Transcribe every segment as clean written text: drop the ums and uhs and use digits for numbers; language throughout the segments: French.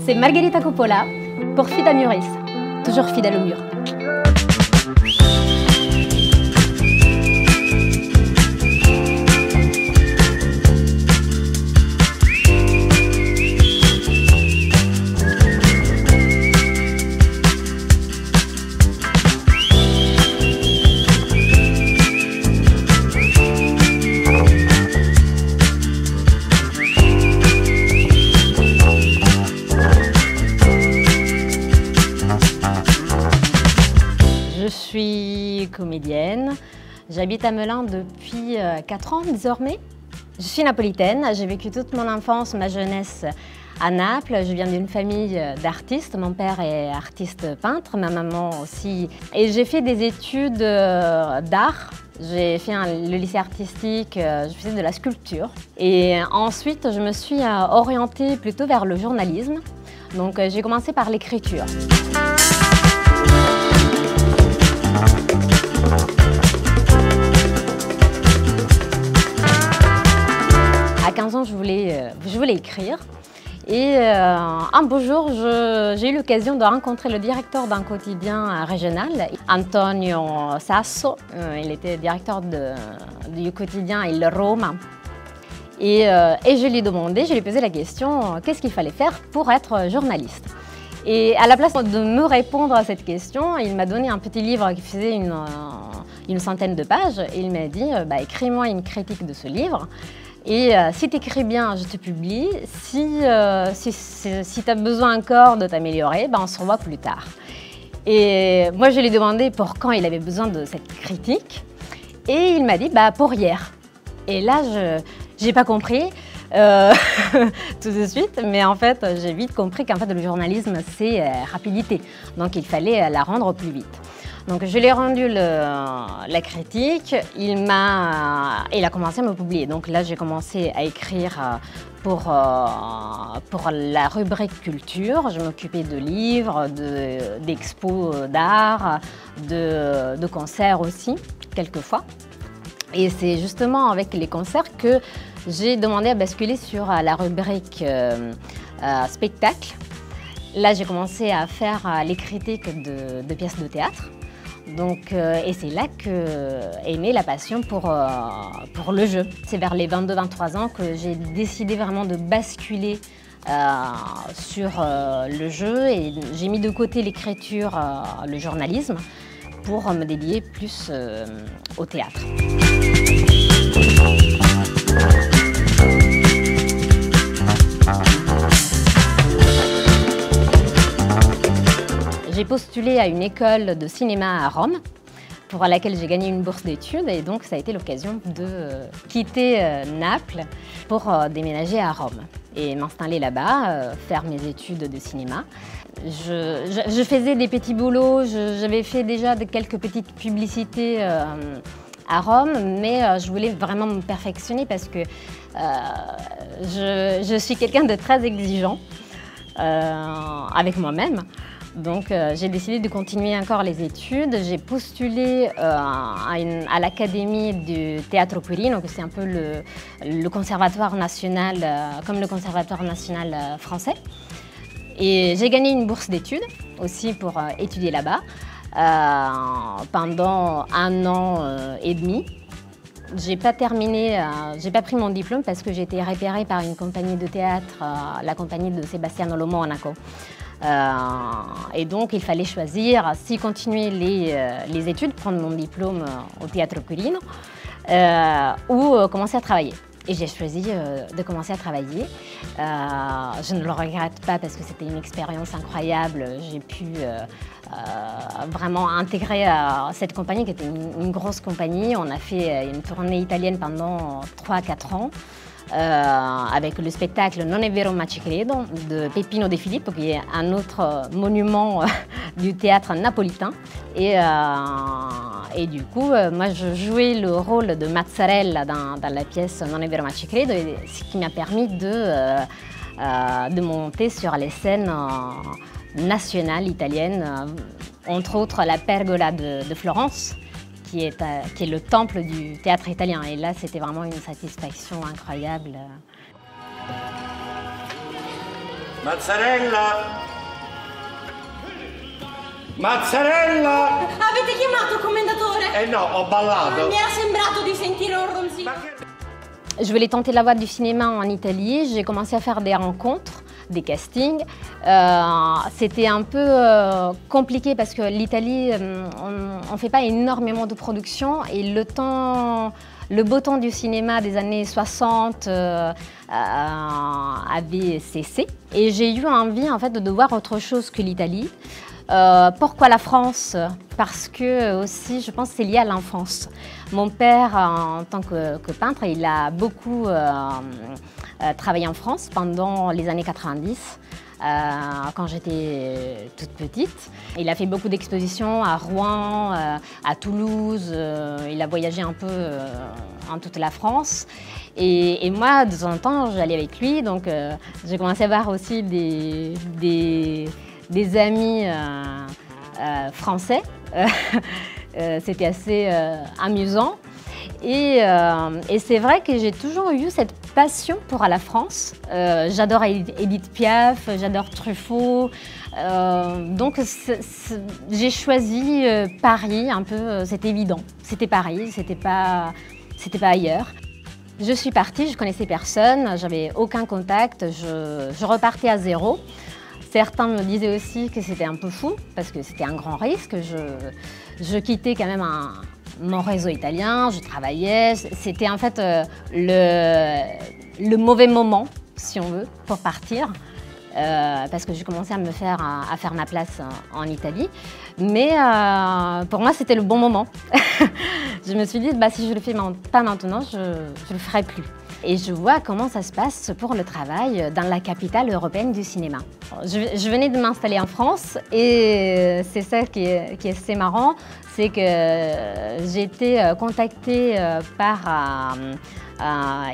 C'est Margherita Coppola pour Fida Muris, toujours fidèle au mur. Je suis comédienne, j'habite à Melun depuis 4 ans désormais. Je suis napolitaine, j'ai vécu toute mon enfance, ma jeunesse à Naples. Je viens d'une famille d'artistes, mon père est artiste peintre, ma maman aussi. Et j'ai fait des études d'art. J'ai fait le lycée artistique, je faisais de la sculpture. Et ensuite, je me suis orientée plutôt vers le journalisme. Donc j'ai commencé par l'écriture. À 15 ans, je voulais écrire. Et un beau jour, j'ai eu l'occasion de rencontrer le directeur d'un quotidien régional, Antonio Sasso. Il était directeur du quotidien Il Roma. Et je lui ai demandé, je lui ai posé la question, qu'est-ce qu'il fallait faire pour être journaliste? Et à la place de me répondre à cette question, il m'a donné un petit livre qui faisait une centaine de pages. Et il m'a dit, écris-moi une critique de ce livre. Et si tu écris bien, je te publie. Si tu as besoin encore de t'améliorer, on se revoit plus tard. Et moi, je lui ai demandé pour quand il avait besoin de cette critique. Et il m'a dit, pour hier. Et là, je n'ai pas compris tout de suite. Mais en fait, j'ai vite compris qu'en fait, le journalisme, c'est rapidité. Donc, il fallait la rendre au plus vite. Donc je lui ai rendu la critique, il a commencé à me publier. Donc là j'ai commencé à écrire pour la rubrique culture. Je m'occupais de livres, d'expos d'art, de concerts aussi, quelquefois. Et c'est justement avec les concerts que j'ai demandé à basculer sur la rubrique spectacle. Là j'ai commencé à faire les critiques de pièces de théâtre. Donc, et c'est là qu'est née la passion pour le jeu. C'est vers les 22-23 ans que j'ai décidé vraiment de basculer sur le jeu et j'ai mis de côté l'écriture, le journalisme pour me dédier plus au théâtre. J'ai postulé à une école de cinéma à Rome, pour laquelle j'ai gagné une bourse d'études et donc ça a été l'occasion de quitter Naples pour déménager à Rome et m'installer là-bas, faire mes études de cinéma. Je faisais des petits boulots, j'avais fait déjà quelques petites publicités à Rome, mais je voulais vraiment me perfectionner parce que je suis quelqu'un de très exigeant avec moi-même. Donc j'ai décidé de continuer encore les études. J'ai postulé à l'Académie du Teatro Quirino, que c'est un peu le conservatoire national, comme le conservatoire national français. Et j'ai gagné une bourse d'études aussi pour étudier là-bas pendant 1 an et demi. J'ai pas terminé, j'ai pas pris mon diplôme parce que j'ai été repérée par une compagnie de théâtre, la compagnie de Sebastiano Lo Monaco. Et donc il fallait choisir si continuer les études, prendre mon diplôme au Teatro Quirino ou commencer à travailler. Et j'ai choisi de commencer à travailler. Je ne le regrette pas parce que c'était une expérience incroyable. J'ai pu vraiment intégrer cette compagnie qui était une grosse compagnie. On a fait une tournée italienne pendant 3-4 ans. Avec le spectacle Non è vero ma ci credo de Peppino De Filippo, qui est un autre monument du théâtre napolitain. Et du coup, moi je jouais le rôle de Mazzarella dans la pièce Non è vero ma ci credo, ce qui m'a permis de monter sur les scènes nationales italiennes, entre autres la Pergola de Florence, qui est le temple du théâtre italien. Et là, c'était vraiment une satisfaction incroyable. Mazzarella! Mazzarella! Avete chiamato il commendatore? Eh no, ho ballato. Mi era sembrato di sentire un ronzino. Je voulais tenter la voie du cinéma en Italie. J'ai commencé à faire des rencontres, des castings. C'était un peu compliqué parce que l'Italie, on ne fait pas énormément de production et le beau temps du cinéma des années 60 avait cessé. Et j'ai eu envie en fait, de voir autre chose que l'Italie. Pourquoi la France? Parce que aussi, je pense que c'est lié à l'enfance. Mon père, en tant que peintre, il a beaucoup travaillé en France pendant les années 90. Quand j'étais toute petite. Il a fait beaucoup d'expositions à Rouen, à Toulouse, il a voyagé un peu en toute la France. Et moi, de temps en temps, j'allais avec lui, donc j'ai commencé à voir aussi des amis français. C'était assez amusant. Et c'est vrai que j'ai toujours eu cette passion pour la France. J'adore Édith Piaf, j'adore Truffaut. Donc j'ai choisi Paris un peu, c'était évident. C'était Paris, c'était pas ailleurs. Je suis partie, je connaissais personne, j'avais aucun contact, je repartais à zéro. Certains me disaient aussi que c'était un peu fou parce que c'était un grand risque. Je quittais quand même mon réseau italien, je travaillais. C'était en fait le mauvais moment, si on veut, pour partir. Parce que j'ai commencé à faire ma place en Italie. Mais pour moi, c'était le bon moment. Je me suis dit, bah, si je le fais pas maintenant, je le ferai plus. Et je vois comment ça se passe pour le travail dans la capitale européenne du cinéma. Je venais de m'installer en France et c'est ça qui est assez marrant, c'est que j'ai été contactée par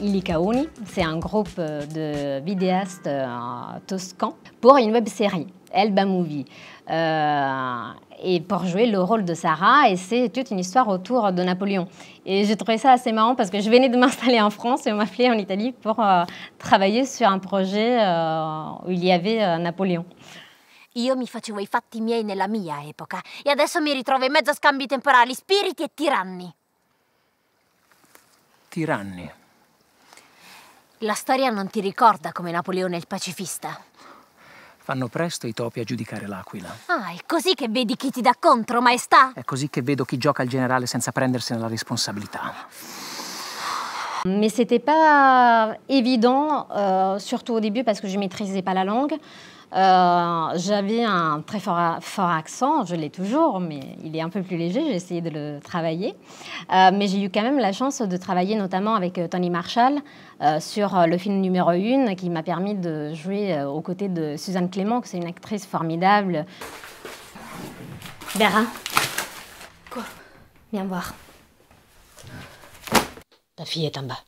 Ili Caoni, c'est un groupe de vidéastes toscans, pour une web-série, Elba Movie. Et pour jouer le rôle de Sarah, et c'est toute une histoire autour de Napoléon. Et j'ai trouvé ça assez marrant parce que je venais de m'installer en France et on m'a appelé en Italie pour travailler sur un projet où il y avait Napoléon. Io mi facevo i fatti miei nella mia epoca e adesso mi ritrovo in mezzo a scambi temporali, spiriti e tiranni. Tiranni? La storia non ti ricorda come Napoleone il pacifista? Fanno presto i topi a giudicare l'aquila. Ah, è così che vedi chi ti dà contro, maestà? È così che vedo chi gioca il generale senza prendersene la responsabilità. Mais c'était pas évident, surtout au début parce que je maîtrisais pas la langue. J'avais un très fort accent, je l'ai toujours, mais il est un peu plus léger, j'ai essayé de le travailler. Mais j'ai eu quand même la chance de travailler notamment avec Tony Marshall sur le film numéro 1 qui m'a permis de jouer aux côtés de Suzanne Clément, qui c'est une actrice formidable. Vera. Quoi? Viens voir. Ta fille est en bas.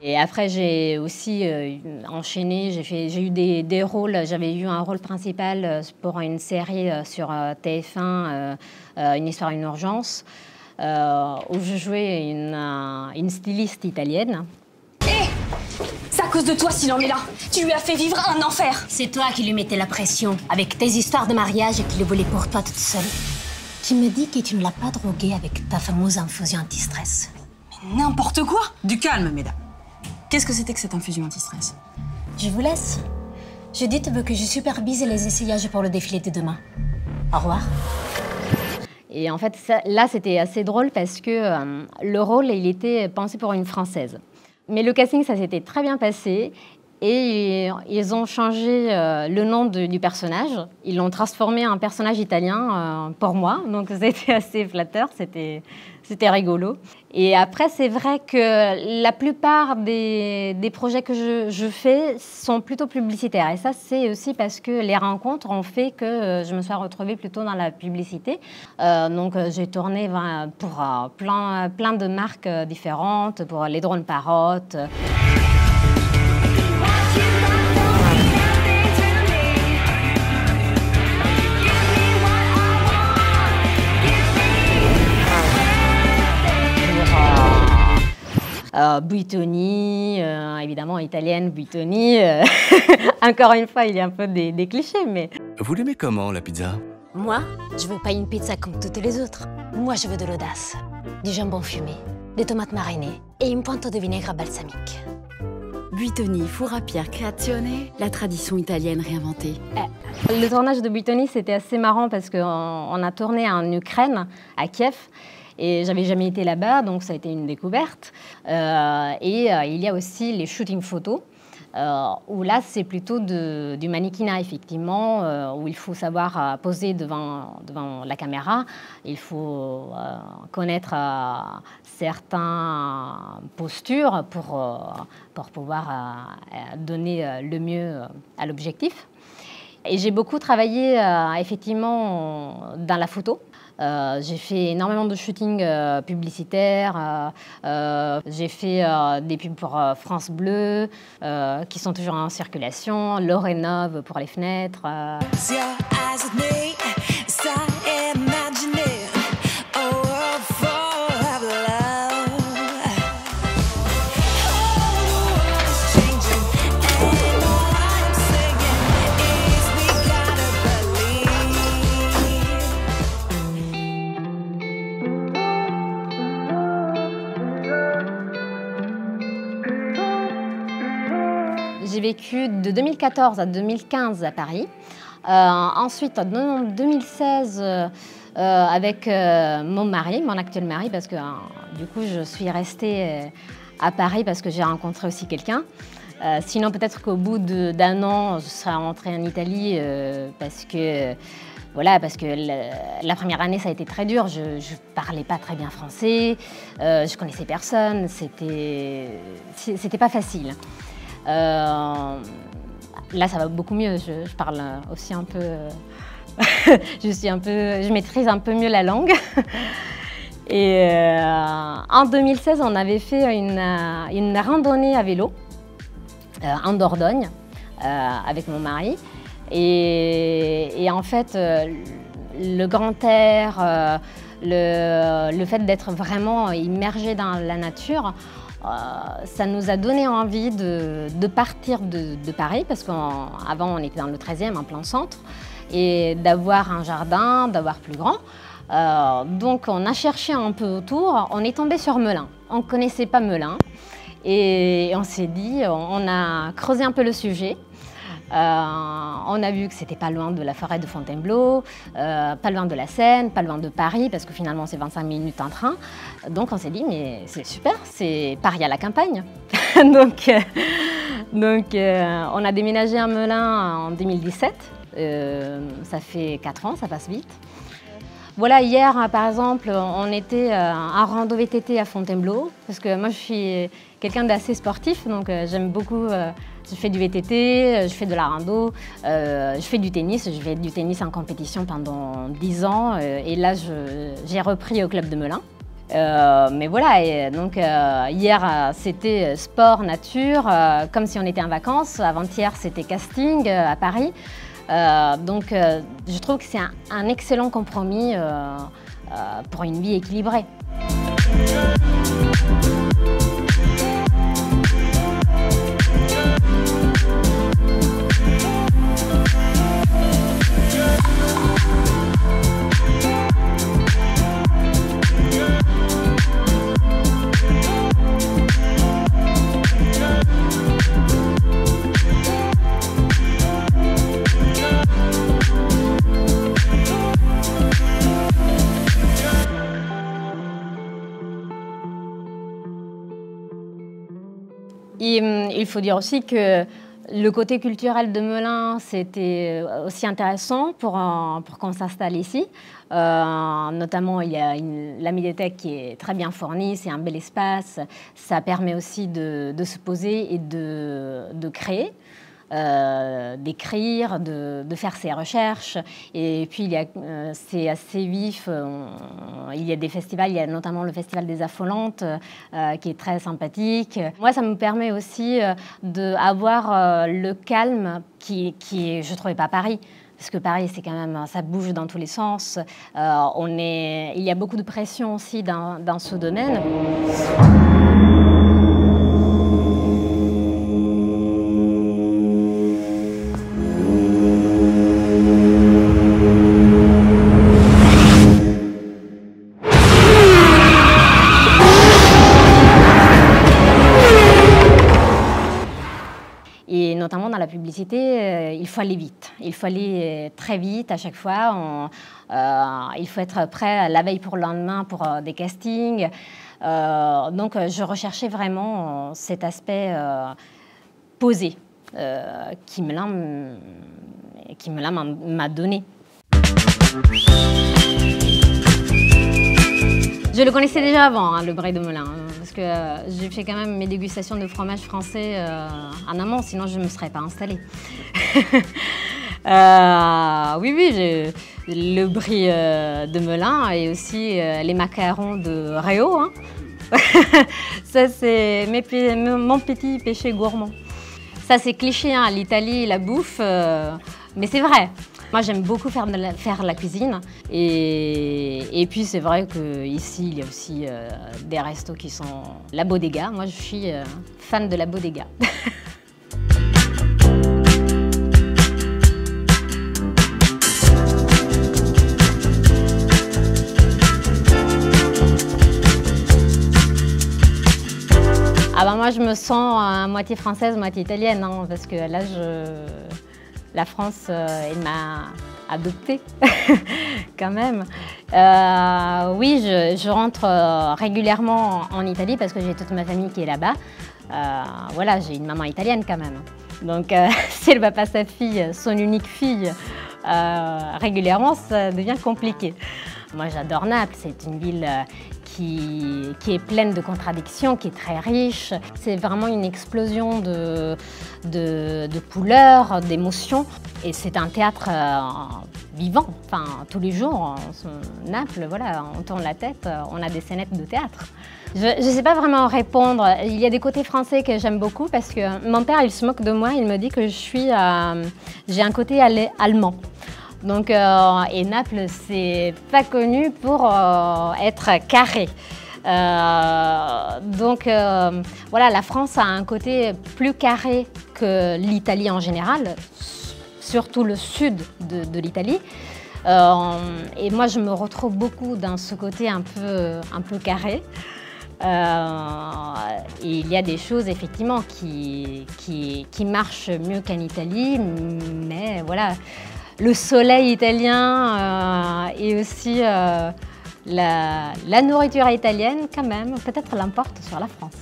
Et après, j'ai aussi enchaîné, j'ai eu des rôles. J'avais eu un rôle principal pour une série sur TF1, Une histoire, une urgence, où je jouais une styliste italienne. Hé! C'est à cause de toi s'il en est là. Tu lui as fait vivre un enfer. C'est toi qui lui mettais la pression, avec tes histoires de mariage et qui le voulais pour toi toute seule. Tu me dis que tu ne l'as pas drogué avec ta fameuse infusion anti-stress. Mais n'importe quoi! Du calme, mesdames. Qu'est-ce que c'était que cette infusion anti-stress? Je vous laisse. Judith veut que je supervise les essayages pour le défilé de demain. Au revoir. Et en fait, là, c'était assez drôle parce que le rôle, il était pensé pour une Française. Mais le casting, ça s'était très bien passé. Et ils ont changé le nom du personnage. Ils l'ont transformé en personnage italien pour moi. Donc c'était assez flatteur, c'était rigolo. Et après, c'est vrai que la plupart des projets que je fais sont plutôt publicitaires. Et ça, c'est aussi parce que les rencontres ont fait que je me suis retrouvée plutôt dans la publicité. Donc j'ai tourné pour plein de marques différentes, pour les drones Parotte. Buitoni, évidemment italienne, Buitoni. Encore une fois, il y a un peu des clichés, mais... Vous l'aimez comment, la pizza? Moi, je veux pas une pizza comme toutes les autres. Moi, je veux de l'audace, du jambon fumé, des tomates marinées et une pointe de vinaigre balsamique. Buitoni, four à pierre creazione, la tradition italienne réinventée. Le tournage de Buitoni, c'était assez marrant parce qu'on a tourné en Ukraine, à Kiev. Et j'avais jamais été là-bas, donc ça a été une découverte. Il y a aussi les shootings photos, où là, c'est plutôt du mannequinat, effectivement, où il faut savoir poser devant la caméra. Il faut connaître certaines postures pour pouvoir donner le mieux à l'objectif. Et j'ai beaucoup travaillé, effectivement, dans la photo. J'ai fait énormément de shootings publicitaires. J'ai fait des pubs pour France Bleu, qui sont toujours en circulation. L'eau rénove pour les fenêtres. J'ai vécu de 2014 à 2015 à Paris. Ensuite, en 2016, avec mon mari, mon actuel mari, parce que du coup, je suis restée à Paris parce que j'ai rencontré aussi quelqu'un. Sinon, peut-être qu'au bout d'un an, je serais rentrée en Italie parce que la première année, ça a été très dur. Je ne parlais pas très bien français, je connaissais personne, c'était pas facile. Là, ça va beaucoup mieux. Je parle aussi un peu. Je maîtrise un peu mieux la langue. Et en 2016, on avait fait une randonnée à vélo en Dordogne avec mon mari. Et en fait, le grand air, le fait d'être vraiment immergé dans la nature, ça nous a donné envie de partir de Paris, parce qu'avant on était dans le 13e, en plein centre, et d'avoir un jardin, d'avoir plus grand. Donc on a cherché un peu autour, on est tombé sur Melun. On ne connaissait pas Melun, et on s'est dit, on a creusé un peu le sujet. On a vu que c'était pas loin de la forêt de Fontainebleau, pas loin de la Seine, pas loin de Paris, parce que finalement c'est 25 minutes en train. Donc on s'est dit, mais c'est super, c'est Paris à la campagne. donc on a déménagé à Melun en 2017. Ça fait 4 ans, ça passe vite. Voilà, hier par exemple, on était en rando VTT à Fontainebleau, parce que moi je suis quelqu'un d'assez sportif, donc j'aime beaucoup. Je fais du VTT, je fais de la rando, je fais du tennis. Je fais du tennis en compétition pendant 10 ans et là j'ai repris au club de Melun. Mais voilà, et donc hier c'était sport, nature, comme si on était en vacances. Avant-hier c'était casting à Paris. Donc je trouve que c'est un excellent compromis pour une vie équilibrée. Et il faut dire aussi que le côté culturel de Melun, c'était aussi intéressant pour qu'on s'installe ici. Notamment, il y a la médiathèque qui est très bien fournie, c'est un bel espace. Ça permet aussi de se poser et de créer. D'écrire, de faire ses recherches. Et puis, c'est assez vif. Il y a des festivals, il y a notamment le Festival des Affolantes qui est très sympathique. Moi, ça me permet aussi d'avoir le calme qui je ne trouvais pas à Paris. Parce que Paris, c'est quand même, ça bouge dans tous les sens. Il y a beaucoup de pression aussi dans ce domaine. notamment dans la publicité, il faut aller vite. Il faut aller très vite à chaque fois. Il faut être prêt la veille pour le lendemain pour des castings. Donc, je recherchais vraiment cet aspect posé qui me m'a donné. Je le connaissais déjà avant, le Brie de Melun, parce que j'ai fait quand même mes dégustations de fromage français en amont, sinon je ne me serais pas installée. Oui, le Brie de Melun et aussi les macarons de Réau. Hein. Ça, c'est mon petit péché gourmand. Ça, c'est cliché, hein, l'Italie, la bouffe, mais c'est vrai. Moi, j'aime beaucoup faire la cuisine. Et puis, c'est vrai qu'ici, il y a aussi des restos qui sont la Bodega. Moi, je suis fan de la Bodega. Ah ben moi, je me sens à moitié française, moitié italienne, hein, parce que là, la France, elle m'a adoptée, quand même. Oui, je rentre régulièrement en Italie parce que j'ai toute ma famille qui est là-bas. Voilà, j'ai une maman italienne quand même. Donc, si elle ne va pas sa fille, son unique fille, régulièrement, ça devient compliqué. Moi, j'adore Naples. C'est une ville qui est pleine de contradictions, qui est très riche. C'est vraiment une explosion de couleurs, d'émotions. Et c'est un théâtre vivant. Enfin, tous les jours, Naples, voilà, on tourne la tête, on a des scénettes de théâtre. Je ne sais pas vraiment répondre. Il y a des côtés français que j'aime beaucoup parce que mon père, il se moque de moi. Il me dit que j'ai un côté allemand. Donc, et Naples, c'est pas connu pour être carré. Donc, voilà, la France a un côté plus carré que l'Italie en général, surtout le sud de l'Italie. Et moi, je me retrouve beaucoup dans ce côté un peu carré. Et il y a des choses effectivement qui marchent mieux qu'en Italie, mais voilà. Le soleil italien et aussi la nourriture italienne, quand même, peut-être l'emporte sur la France.